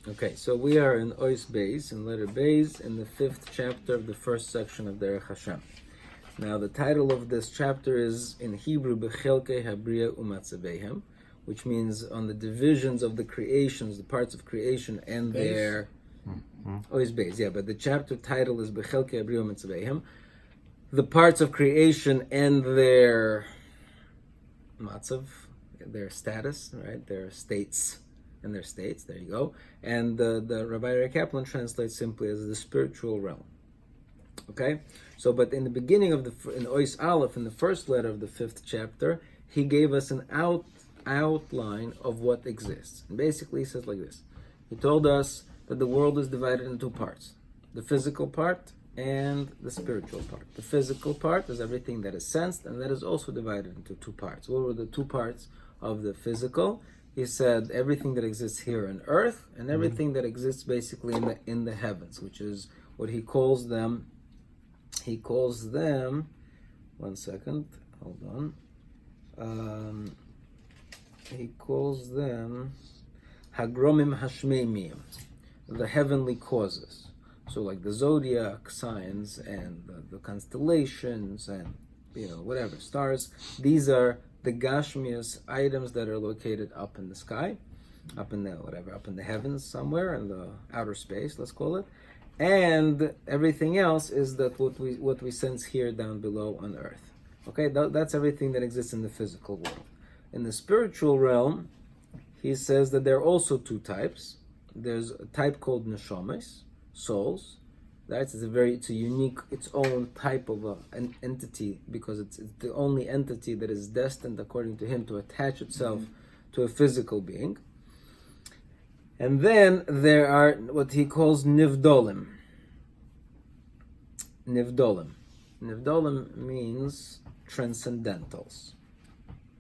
Okay, so we are in Ois Beis, in letter Beis, in the 5th chapter of the first section of Derech HaShem. Now, the title of this chapter is in Hebrew, Bechelkei Habriya Umatzabehem, which means on the divisions of the creations, the parts of creation and their... Ois Beis, yeah, but the chapter title is Bechelkei Habriya Umatzabehem, the parts of creation and their matzav, their status, right, their states. And their states, there you go. And the Rabbi Ray Kaplan translates simply as the spiritual realm. Okay? So, but in the beginning of in Ois Aleph, in the first letter of the 5th chapter, he gave us an outline of what exists. And basically he says like this. He told us that the world is divided into two parts. The physical part and the spiritual part. The physical part is everything that is sensed, and that is also divided into two parts. What were the two parts of the physical? He said everything that exists here on earth and everything that exists basically in the heavens, which is what he calls them. He calls them. One second, hold on. He calls them Hagromim Hashmeimim, the heavenly causes. So like the zodiac signs and the constellations and whatever stars. These are the Gashmias items that are located up in the sky, up in the heavens somewhere, in the outer space, let's call it. And everything else is that what we sense here down below on earth. Okay, that's everything that exists in the physical world. In the spiritual realm, he says that there are also two types. There's a type called neshamas, souls. It's a unique, its own type of an entity, because it's the only entity that is destined, according to him, to attach itself to a physical being. And then there are what he calls nivdolim. Nivdolim means transcendentals.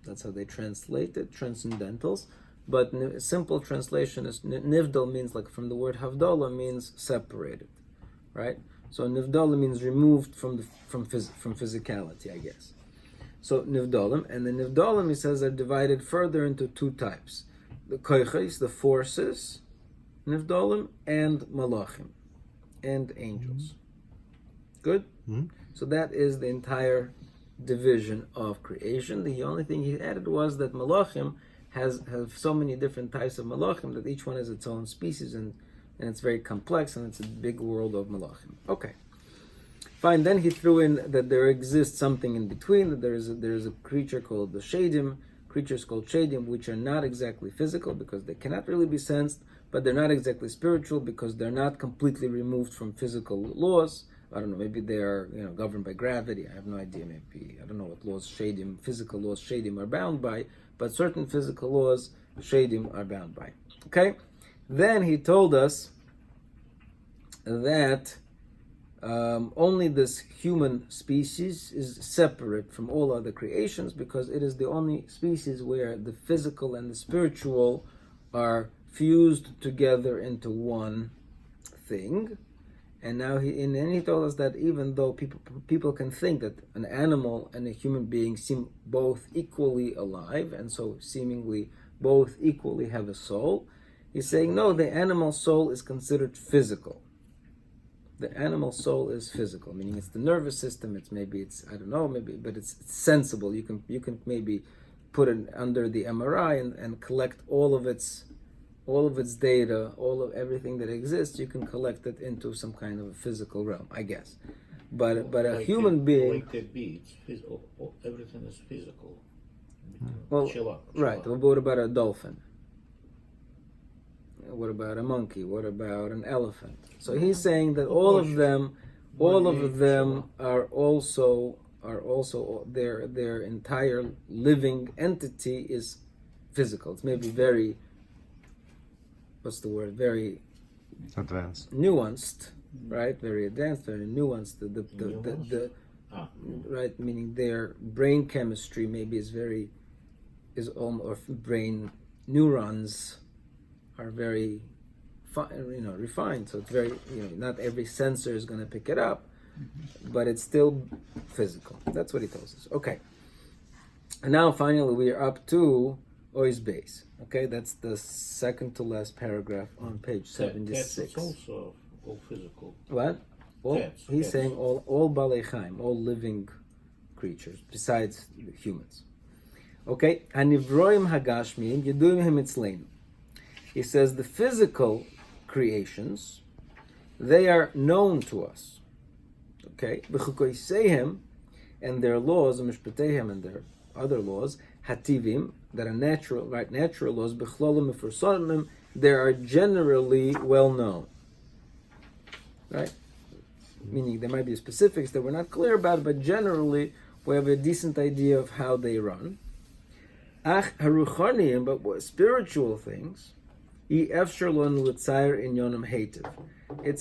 That's how they translate it, transcendentals. But simple translation is nivdol means, like from the word havdalah, means separated. Right, so nivdalim means removed from physicality, I guess. So nivdalim, and the nivdalim, he says, are divided further into two types: the koiches, the forces, nivdalim, and malachim, and angels. Good. So that is the entire division of creation. The only thing he added was that malachim have so many different types of malachim that each one has its own species, and it's very complex, and it's a big world of malachim. Okay, fine. Then he threw in that there exists something in between. That there's a creature called the shadim, creatures called shadim, which are not exactly physical because they cannot really be sensed, but they're not exactly spiritual because they're not completely removed from physical laws. I don't know. Maybe they are governed by gravity. I have no idea. Maybe I don't know what laws shadim, physical laws shadim are bound by, but certain physical laws shadim are bound by. Okay. Then he told us that only this human species is separate from all other creations, because it is the only species where the physical and the spiritual are fused together into one thing. And now he told us that even though people can think that an animal and a human being seem both equally alive, and so seemingly both equally have a soul, he's saying, no, the animal soul is considered physical. The animal soul is physical, meaning it's the nervous system. But it's sensible. You can maybe put it under the MRI and collect all of its data, all of everything that exists. You can collect it into some kind of a physical realm, I guess. But a human being, like a bee, it's physical. Everything is physical. Well, chill out. Right. Well, what about a dolphin? What about a monkey? What about an elephant? So he's saying that all of them are also their entire living entity is physical. It's maybe very, very advanced, nuanced, right? Very advanced, very nuanced. Right, meaning their brain chemistry maybe is almost, or brain neurons are very refined, so it's very, not every sensor is going to pick it up, but it's still physical. That's what he tells us. Okay, and now finally we are up to Ois base. Okay, that's the second to last paragraph on page 76. Cats is also all physical. What? He's Cats. saying all balei chaim, all living creatures, besides humans. Okay, hanivroim hagashmiim yeduim hemitzleinu. He says the physical creations, they are known to us. Okay, v'chukoisehem, and their laws, mishpatehem, and their other laws, hativim, that are natural laws, b'chlolim mefursonim, they are generally well known. Right? Meaning there might be specifics that we're not clear about, but generally we have a decent idea of how they run. Ach haruchaniim, but what spiritual things, it's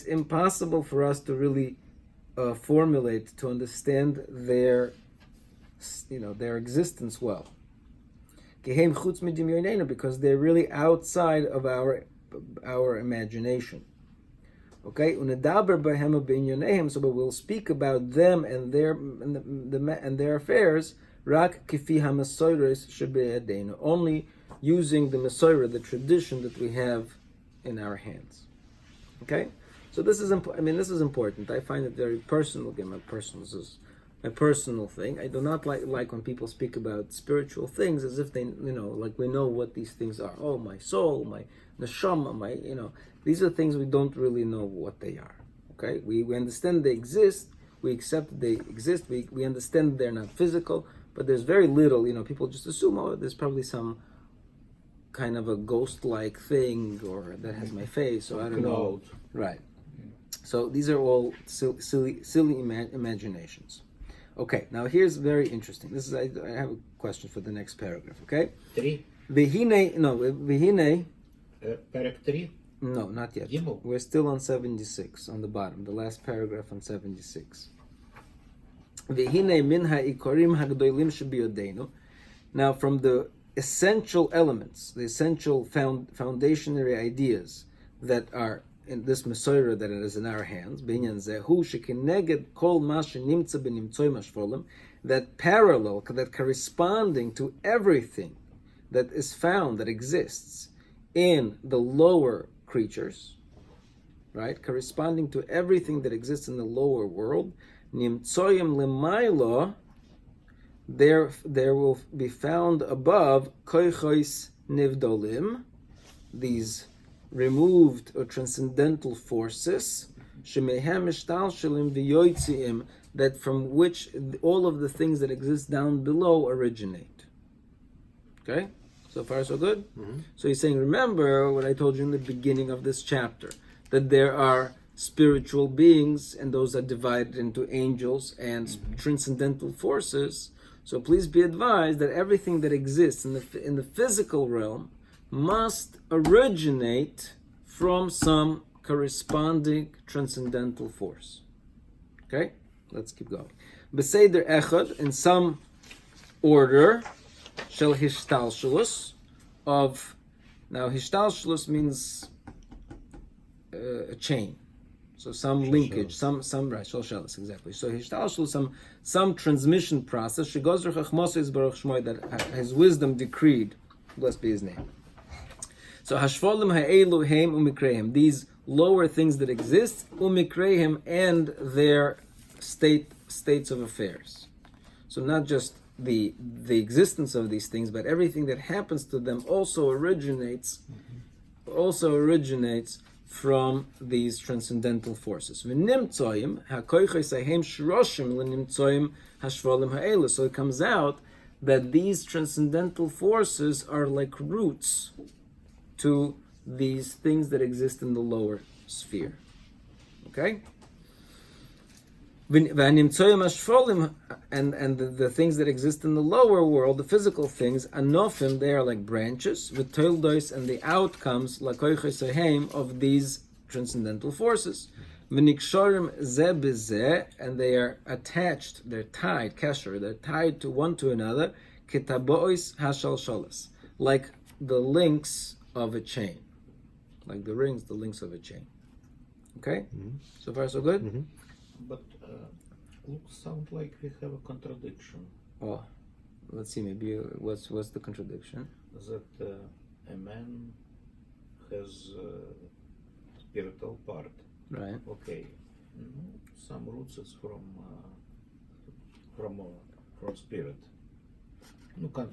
impossible for us to really formulate, to understand their existence well. Because they're really outside of our imagination. Okay, so we'll speak about them and their affairs. Only using the Mesorah, the tradition that we have in our hands. Okay, so this is important. I find it very personal. Again, my personal thing. I do not like when people speak about spiritual things as if they, like we know what these things are. Oh, my soul, my neshama, these are things we don't really know what they are. Okay, we understand they exist. We accept that they exist. We understand they're not physical, but there's very little. People just assume, oh, there's probably some kind of a ghost-like thing, or that has my face, or I don't know. Right. So these are all silly imaginations. Okay, now here's very interesting. This is I have a question for the next paragraph. Okay. 3. Vihine. Paragraph 3. No, not yet. Gimel. We're still on 76 on the bottom, the last paragraph on 76. Vihine min ha'ikorim hagdolim shebiyodeinu. Now, from the essential elements, the essential foundationary ideas that are in this Mesorah that it is in our hands, that parallel, that corresponding to everything that is found, that exists in the lower creatures, right? Corresponding to everything that exists in the lower world, nimtsoyim lemailo, there will be found above koichos nivdolim, these removed or transcendental forces, that from which all of the things that exist down below originate. Okay? So far so good? Mm-hmm. So he's saying, remember what I told you in the beginning of this chapter, that there are spiritual beings, and those are divided into angels and transcendental forces. So please be advised that everything that exists in the physical realm must originate from some corresponding transcendental force. Okay? Let's keep going. Beseder echad, in some order, shel hishtalshelus, of, now hishtalshelus means a chain. So some linkage, some right, shalshelis, exactly. So hishtalshelus, some transmission process, shegozr chachmos is baruch shmoi, that his wisdom decreed, blessed be his name. So hashvolim ha'elu heim umikrehem, these lower things that exist, umikrehem, and their states of affairs. So not just the existence of these things, but everything that happens to them also originates from these transcendental forces. V'nimtzoyim ha'koichos hahem shroshim l'nimtzoyim hashvolim ha'elu. So it comes out that these transcendental forces are like roots to these things that exist in the lower sphere. Okay? And the things that exist in the lower world, the physical things, anofim, they are like branches, with toildos, and the outcomes of these transcendental forces. And they are attached, they're tied, kasher, they're tied to one to another, like the links of a chain. Like the links of a chain. Okay? Mm-hmm. So far so good? Mm-hmm. But looks sound like we have a contradiction. Oh, let's see. Maybe what's the contradiction? that a man has spiritual part. Right. Okay, some roots is from spirit.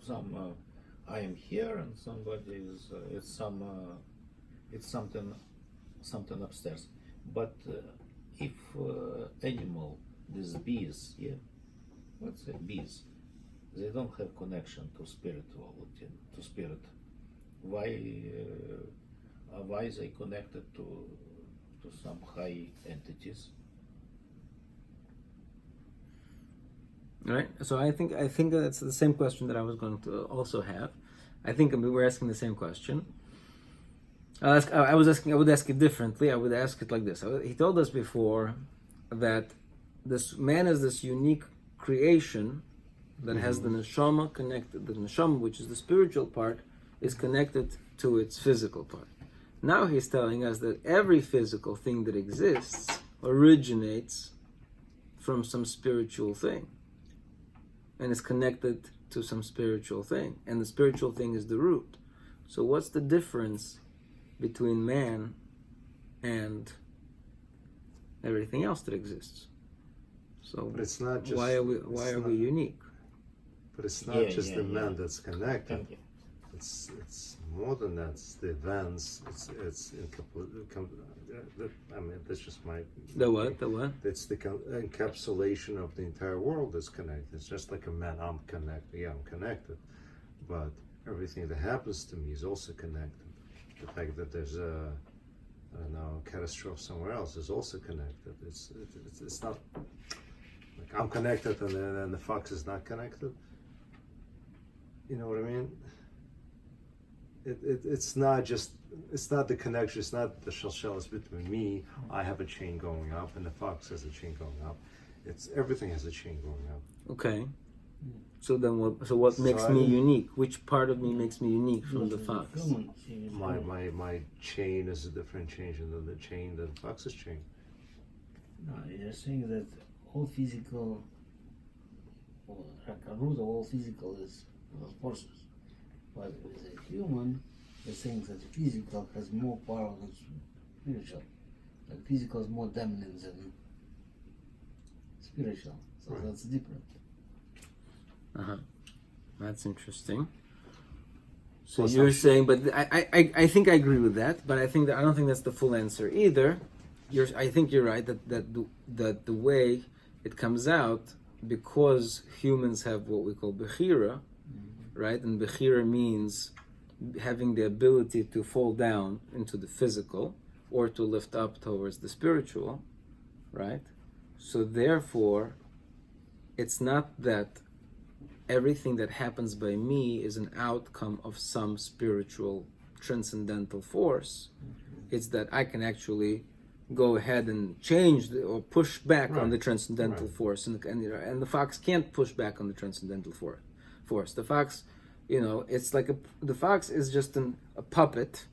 Some I am here and somebody is it's something upstairs. But if animal, these bees, yeah, let's say bees, they don't have connection to spirituality, to spirit. Why they connected to some high entities? Right. So I think that's the same question that I was going to also have. I think we were asking the same question. I would ask it differently. I would ask it like this. He told us before that this man is this unique creation that has the neshama connected. The neshama, which is the spiritual part, is connected to its physical part. Now he's telling us that every physical thing that exists originates from some spiritual thing and is connected to some spiritual thing, and the spiritual thing is the root. So what's the difference between man and everything else that exists? So but it's not just, why are we unique? But it's not just the man that's connected. It's more than that. It's the events. I mean, that's just my. The what? The what? It's the encapsulation of the entire world that's connected. It's just like a man. I'm connected. Yeah, I'm connected, but everything that happens to me is also connected. The fact that there's a catastrophe somewhere else is also connected. It's not like I'm connected and then the fox is not connected. You know what I mean? It's not the connection, it's not the shalshelis between me, I have a chain going up, and the fox has a chain going up. It's everything has a chain going up. Okay. So then what makes me unique? Which part of me makes me unique from the fox? My chain is a different chain than the chain that the fox's chain. No, you're saying that all physical, or like a root of all physical is forces. But with a human, you're saying that the physical has more power than spiritual. Like physical is more dominant than spiritual. So Right. that's different. That's interesting. So you're saying, but I think I agree with that, but I don't think that's the full answer either. I think you're right that the way it comes out, because humans have what we call bechira, right? And bechira means having the ability to fall down into the physical or to lift up towards the spiritual, right? So therefore, it's not that everything that happens by me is an outcome of some spiritual transcendental force. It's that I can actually go ahead and change or push back on the transcendental force, and the fox can't push back on the transcendental force. The fox, it's like the fox is just a puppet,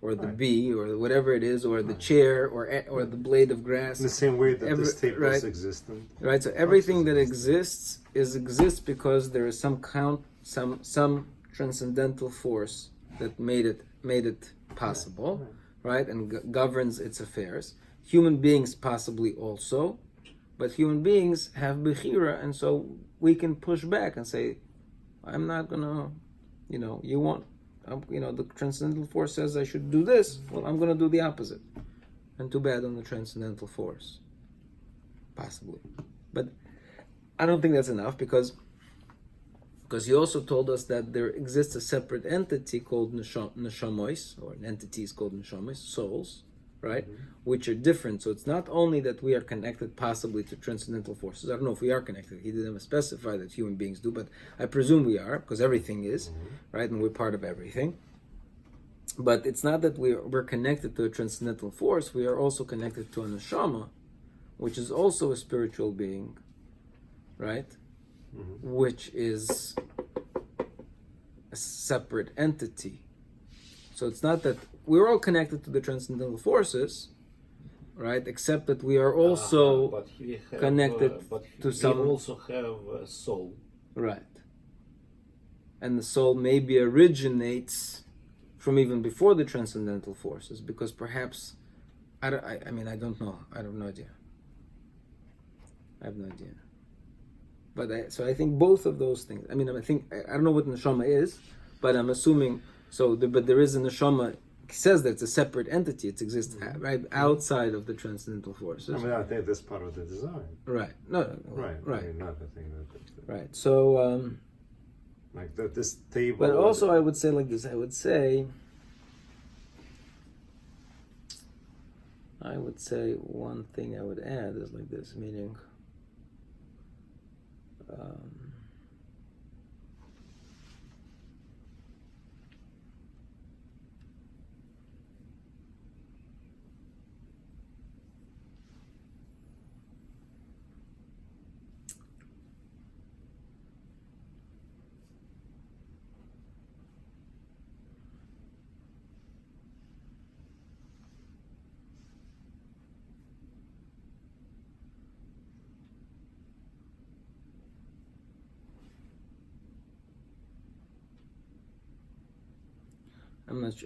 or the bee, or whatever it is, or the chair, or the blade of grass. In the same way that this tape was existent. Right. So everything that exists because there is some transcendental force that made it possible, right, and governs its affairs. Human beings possibly also, but human beings have bechira, and so we can push back and say, I'm not gonna, you won't. The transcendental force says I should do this. Well, I'm going to do the opposite. And too bad on the transcendental force. Possibly. But I don't think that's enough because he also told us that there exists a separate entity called neshamois, or an entity is called neshamois, souls, right? Which are different. So it's not only that we are connected possibly to transcendental forces. I don't know if we are connected. He didn't specify that human beings do, but I presume we are, because everything is, right? And we're part of everything. But it's not that we're connected to a transcendental force. We are also connected to a neshama, which is also a spiritual being, right? Which is a separate entity. So it's not that we're all connected to the transcendental forces, right? Except that we are also connected to some. We also have a soul. Right. and the soul maybe originates from even before the transcendental forces, because perhaps I don't know. I have no idea. But so I think both of those things. I don't know what neshama is, but I'm assuming so. But there is a neshama. He says that it's a separate entity. It exists right outside of the transcendental forces. I think that's part of the design. Right. No. Right. Right. Not the thing that. Right. So. Like that. This table. But also, I would say like this. I would say one thing I would add is like this, meaning.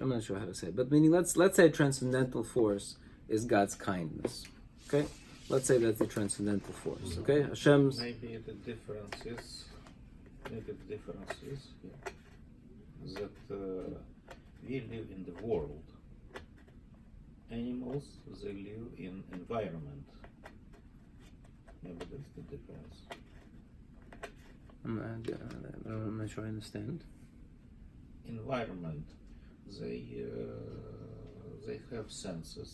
I'm not sure how to say it, but meaning let's say transcendental force is God's kindness. Okay, let's say that's the transcendental force. Okay, Hashem's. Maybe the difference is that we live in the world. Animals, they live in environment. Maybe that's the difference. I'm not sure I understand. Environment. They have senses.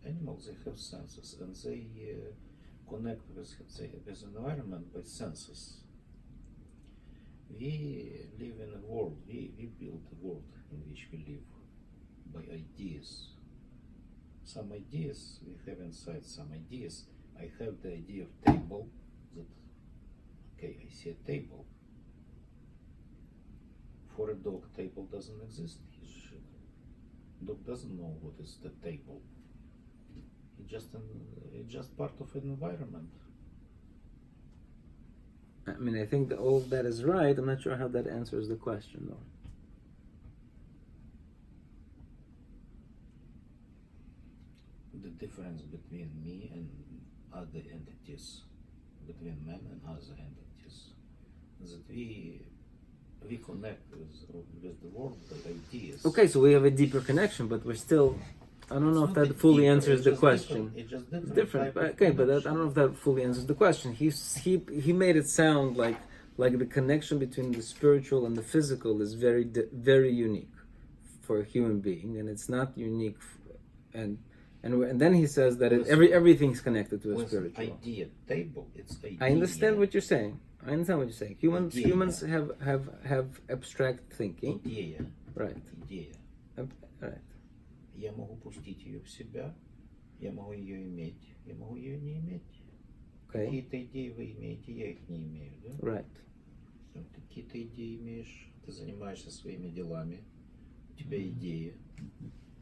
Animals, they have senses, and they connect with environment by senses. We live in a world. We build a world in which we live by ideas. Some ideas we have inside. Some ideas. I have the idea of table. I see a table. For a dog, table doesn't exist. Dog doesn't know what is the table. It's just part of an environment. I think that all of that is right. I'm not sure how that answers the question, though. The difference between me and other entities, between man and other entities, is that we connect with the world, with ideas. Okay, so we have a deeper connection, but we're still. I don't know if that fully answers the question. It's just different. But, okay, but I don't know if that fully answers the question. He made it sound like the connection between the spiritual and the physical is very unique for a human being, and it's not unique. And then he says that everything's connected to a spiritual idea. Table. It's idea. I understand what you're saying. Humans have abstract thinking. Идея. Right. Идея. Right. Я могу пустить ее в себя, я могу ее иметь, я могу ее не иметь. Okay. Какие-то идеи вы имеете, я их не имею, да? Right. Ты какие-то идеи имеешь, ты занимаешься своими делами, у тебя идеи,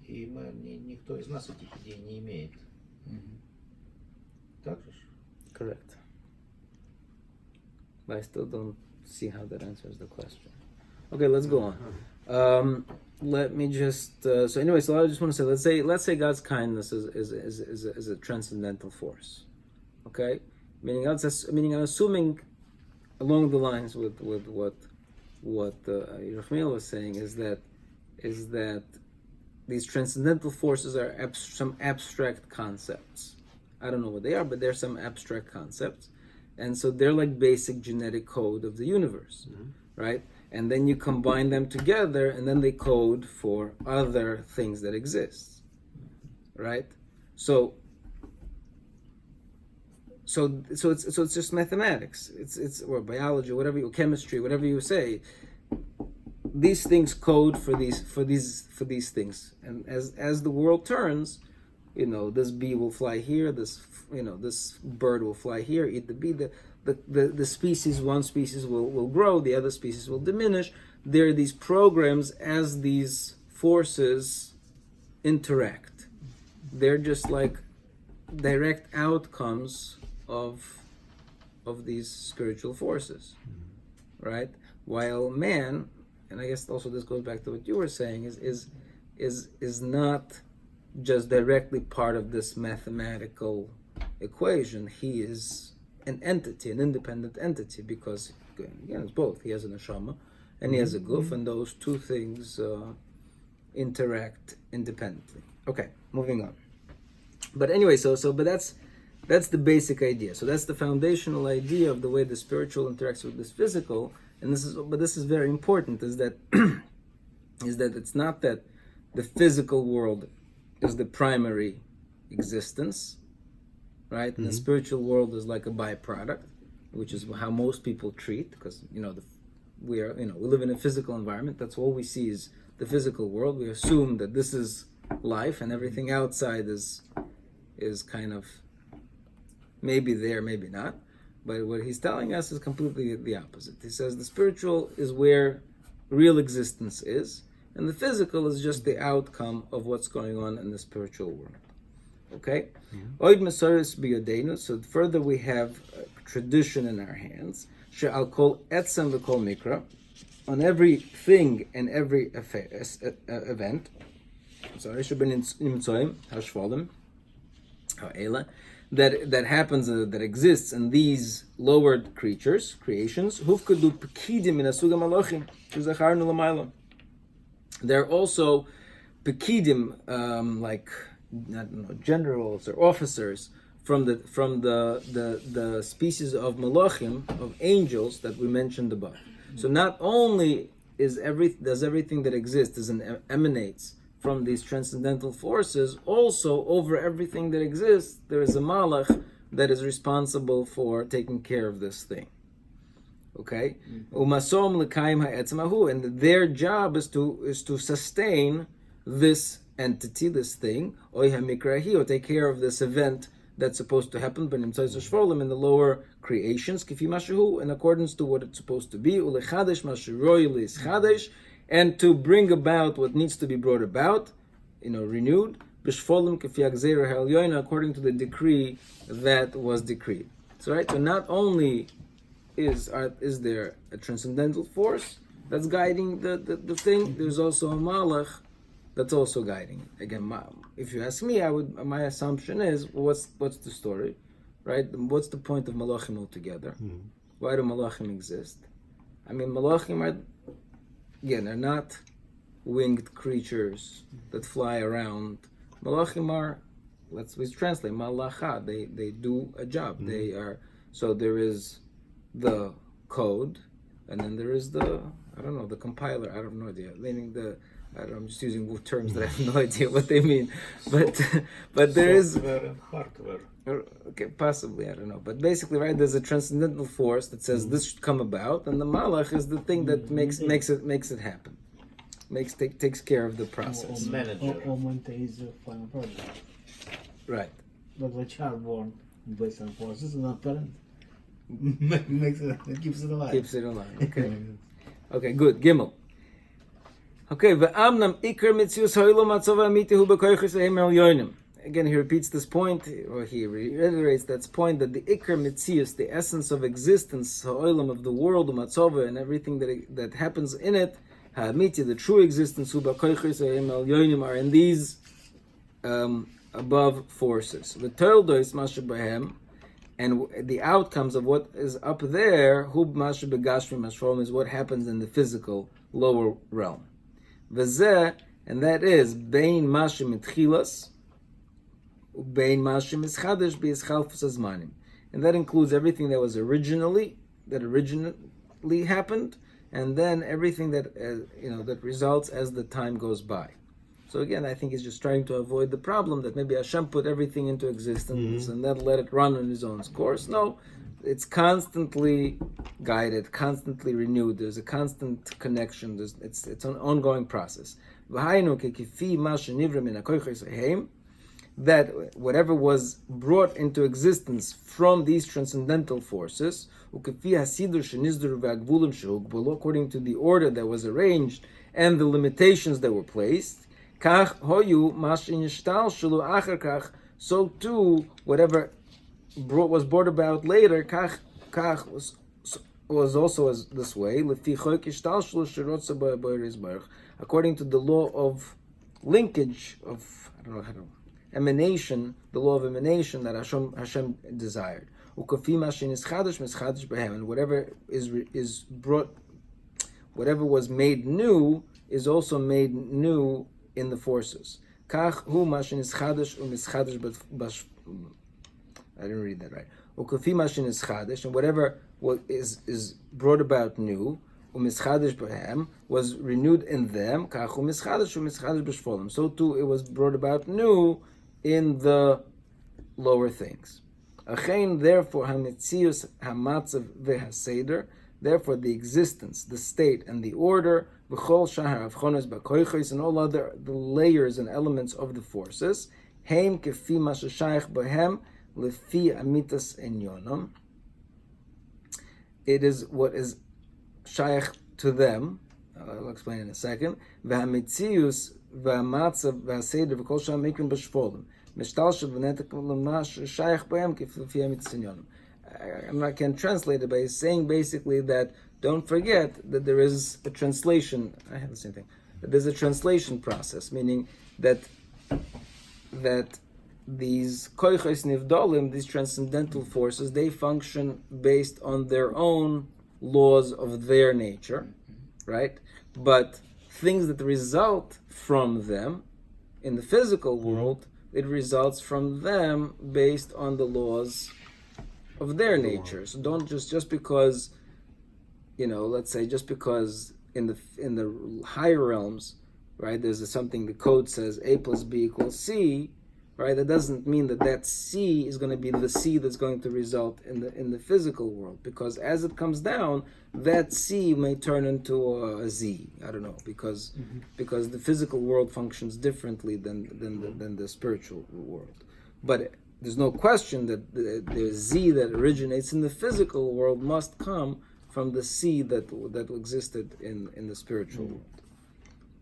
и никто из нас этих идей не имеет. Так же? Correct. But I still don't see how that answers the question. Okay, let's go on. Let me just. So I just want to say, let's say God's kindness is a transcendental force. Okay, meaning I'm assuming along the lines with what Yerachmiel was saying is that these transcendental forces are some abstract concepts. I don't know what they are, but they're some abstract concepts. And so they're like basic genetic code of the universe, right? And then you combine them together, and then they code for other things that exist, right? So it's just mathematics. It's or biology, or chemistry, whatever you say. These things code for these things, and as the world turns, this bee will fly here. This bird will fly here, eat the bee. The species, one species will grow, the other species will diminish. There are these programs as these forces interact. They're just like direct outcomes of these spiritual forces, right? While man and I guess also this goes back to what you were saying, is not just directly part of this mathematical equation. He is an entity, an independent entity, because again, it's both. He has a neshama and he has a guf, and those two things interact independently. Okay, moving on. But anyway, but that's the basic idea. So that's the foundational idea of the way the spiritual interacts with this physical. And this is very important. Is that it's not that the physical world is the primary existence, right? And the spiritual world is like a byproduct, which is how most people treat, because we live in a physical environment. That's all we see is the physical world. We assume that this is life, and everything outside is kind of maybe there, maybe not. But what he's telling us is completely the opposite. He says the spiritual is where real existence is, and the physical is just the outcome of what's going on in the spiritual world. Okay? Oid Mesoris biyodenu. So further we have tradition in our hands. She'al kol etzem v'kol mikra. On everything and every event. Sorry, that happens, that exists in these lowered creations. They're also pekidim, like generals or officers from the species of malachim, of angels that we mentioned above. So not only does everything that exists emanates from these transcendental forces, also over everything that exists, there is a malach that is responsible for taking care of this thing. Okay? Umasom l'kaim ha'etzmahu, and their job is to sustain this entity, this thing, oy hamikrahi, or take care of this event that's supposed to happen, in the lower creations, kifi mashahu, in accordance to what it's supposed to be, ulechadesh mashiroy lischadesh, and to bring about what needs to be brought about, renewed, b'shfolim kifi agzeira ha'elyoina, according to the decree that was decreed. So not only is there a transcendental force that's guiding the thing, there's also a malach that's also guiding it. Again, if you ask me, my assumption is, what's the story, right? What's the point of malachim altogether? Why do malachim exist? I mean, malachim are not winged creatures that fly around. Malachim are, let's translate, malacha. They do a job. They are, so there is the code, and then there is the compiler. I have no idea. I'm just using terms that I have no idea what they mean, but there is software and hardware. Okay, possibly, I don't know. But basically, right, there's a transcendental force that says this should come about, and the malach is the thing that makes it happen. Takes care of the process. Or maintains the final product. Right. But the child born based on forces is not parent. It keeps it alive. Keeps it alive. Okay. Okay, good. Gimel. Okay, ve'amnam ikar mitzius ha'olam hatzava amiti hu b'koychos ha'hem elyonim. Again, he repeats this point, or he reiterates that point, that the ikar mitzius, the essence of existence, ha'olam, of the world, u'matzova, and everything that happens in it, ha'amiti, the true existence, hu b'koychos ha'hem elyonim, are in these above forces. V'toldos masha b'hem, and the outcomes of what is up there, hu masha b'gashmi mashrom, is what happens in the physical lower realm. V'zeh, and that is bein mashim mitchilas, bein mashim ischadesh b'yischalfus azmanim, and that includes everything that originally happened, and then everything that that results as the time goes by. So again, I think he's just trying to avoid the problem that maybe HaShem put everything into existence and then let it run on his own course. No, it's constantly guided, constantly renewed. There's a constant connection. It's an ongoing process. That whatever was brought into existence from these transcendental forces, according to the order that was arranged and the limitations that were placed, so too whatever was brought about later, was also as this way, according to the law of linkage of emanation, the law of emanation that Hashem desired. And whatever is brought, whatever was made new is also made new in the forces. I didn't read that right. And whatever is brought about new, was renewed in them. So too it was brought about new in the lower things. Therefore, therefore the existence, the state, and the order, and all other the layers and elements of the forces, it is what is shaykh to them. I'll explain in a second. I'm I can translate it by saying basically that don't forget that there is a translation. I have the same thing. There's a translation process, meaning that these koichos nivdalim, these transcendental forces, they function based on their own laws of their nature, right? But things that result from them in the physical world, it results from them based on the laws of their nature. So don't just because, let's say just because in the higher realms, right, there's something the code says A plus B equals C, right? That doesn't mean that C is going to be the C that's going to result in the physical world, because as it comes down, that C may turn into a Z. I don't know, because the physical world functions differently than the spiritual world. But there's no question that the Z that originates in the physical world must come from the C that existed in the spiritual world.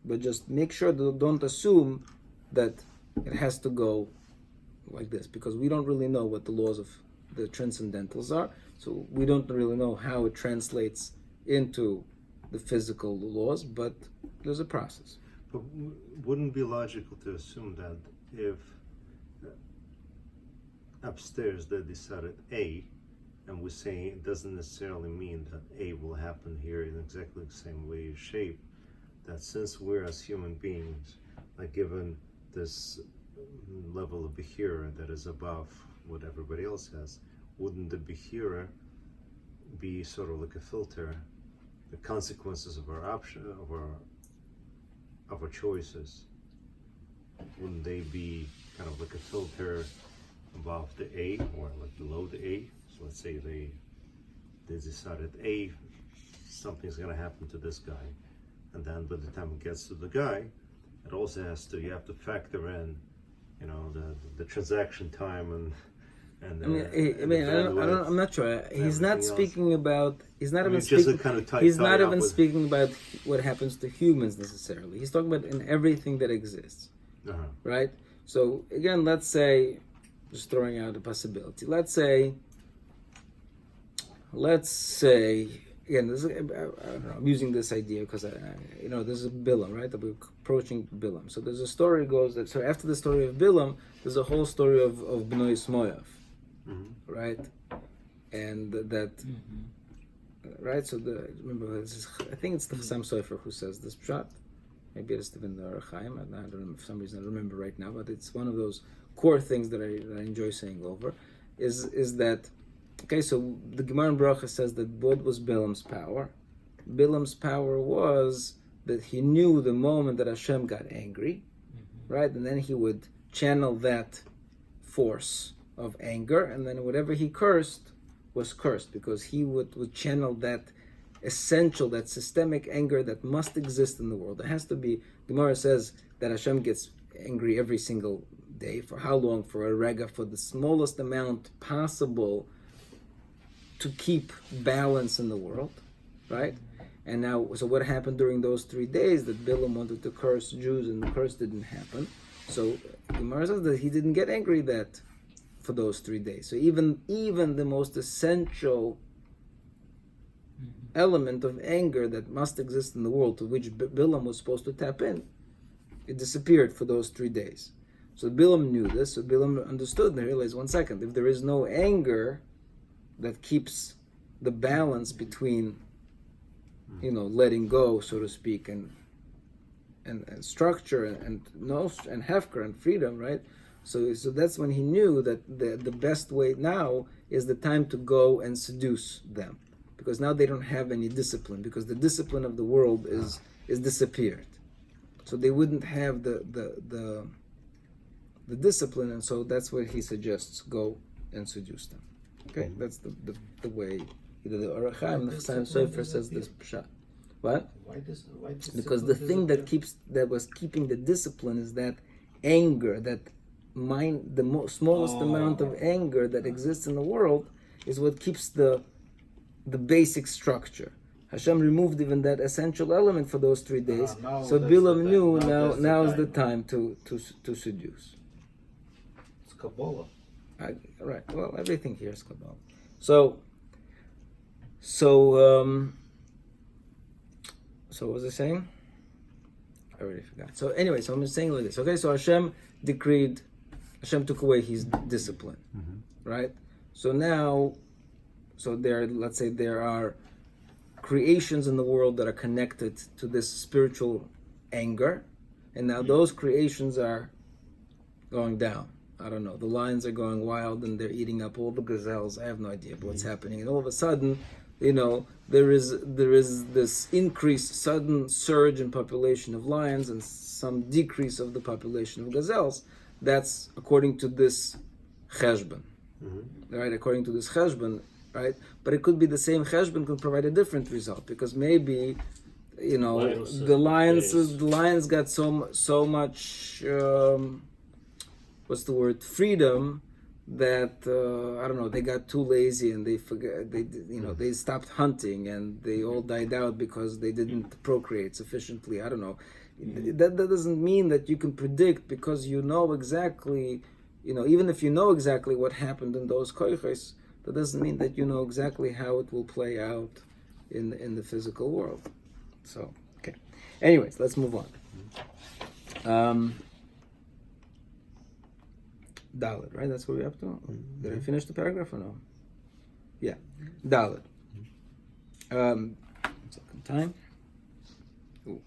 But just make sure that don't assume that it has to go like this, because we don't really know what the laws of the transcendentals are, so we don't really know how it translates into the physical laws, but there's a process. But wouldn't it be logical to assume that if upstairs they decided A, and we're saying it doesn't necessarily mean that A will happen here in exactly the same way or shape, that since we're as human beings, like given this level of Behira that is above what everybody else has, wouldn't the Behira be sort of like a filter, the consequences of our option of our choices? Wouldn't they be kind of like a filter above the A or like below the A? So let's say they decided A, something's going to happen to this guy, and then by the time it gets to the guy, it also you have to factor in, the transaction time I'm not sure. He's not speaking about. He's not even speaking about what happens to humans necessarily. He's talking about in everything that exists, right? So again, let's say, just throwing out a possibility. Let's say. Again, I'm using this idea because there's a Bilam, right? We're approaching Bilam. So there's a story goes that after the story of Bilam, there's a whole story of Bnei Smoyav, right? And that, right? So I think it's the Chassam Sofer who says this pshat. Maybe it's even the Arachaim. I don't know, for some reason I don't remember right now, but it's one of those core things that I enjoy saying over. Is that. Okay, so the Gemara in Bracha says that what was Bilam's power? Bilam's power was that he knew the moment that Hashem got angry, right? And then he would channel that force of anger, and then whatever he cursed was cursed, because he would channel that essential, that systemic anger that must exist in the world. It has to be. Gemara says that Hashem gets angry every single day. For how long? For a rega, for the smallest amount possible, to keep balance in the world, right? And now, so what happened during those 3 days that Bilam wanted to curse Jews and the curse didn't happen? So Gemara says that he didn't get angry that for those 3 days. So even the most essential element of anger that must exist in the world, to which Bilam was supposed to tap in, it disappeared for those 3 days. So Bilam knew this, so Bilam understood and realized, 1 second, if there is no anger that keeps the balance between, letting go, so to speak, and structure and hefker and freedom, right? So that's when he knew that the best way now is the time to go and seduce them, because now they don't have any discipline, because the discipline of the world is disappeared. So they wouldn't have the discipline, and so that's what he suggests: go and seduce them. Okay, that's the way. Either the Derech and the Chaim Sofer says this pshat. What? Why this Because the thing that was keeping the discipline is that anger, that mind, the smallest amount of anger that exists in the world is what keeps the basic structure. Hashem removed even that essential element for those 3 days. So Bilam knew now is the time to seduce. It's Kabbalah. Right. Well, everything here is Kabbalah. So what was I saying? I already forgot. So anyway, so I'm just saying like this. Okay, so Hashem took away his discipline, right? So now, let's say there are creations in the world that are connected to this spiritual anger, and now those creations are going down. I don't know. The lions are going wild and they're eating up all the gazelles. I have no idea what's happening. And all of a sudden, there is this increased sudden surge in population of lions and some decrease of the population of gazelles. That's according to this cheshbon, right? According to this cheshbon, right? But it could be the same cheshbon could provide a different result, because maybe the lions got so much freedom that I don't know, they got too lazy and they forget, they stopped hunting and they all died out because they didn't procreate sufficiently. I don't know. That doesn't mean that you can predict, because you know exactly, even if you know exactly what happened in those koiches, that doesn't mean that you know exactly how it will play out in the physical world. So, okay. Anyways, let's move on. Dalet, right? That's what we're up to? Did I finish the paragraph or no? Yeah. Dalet. Second time. Ooh.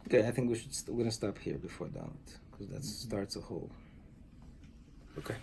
Okay, I think we're going to stop here before Dalet, because that starts a whole... Okay.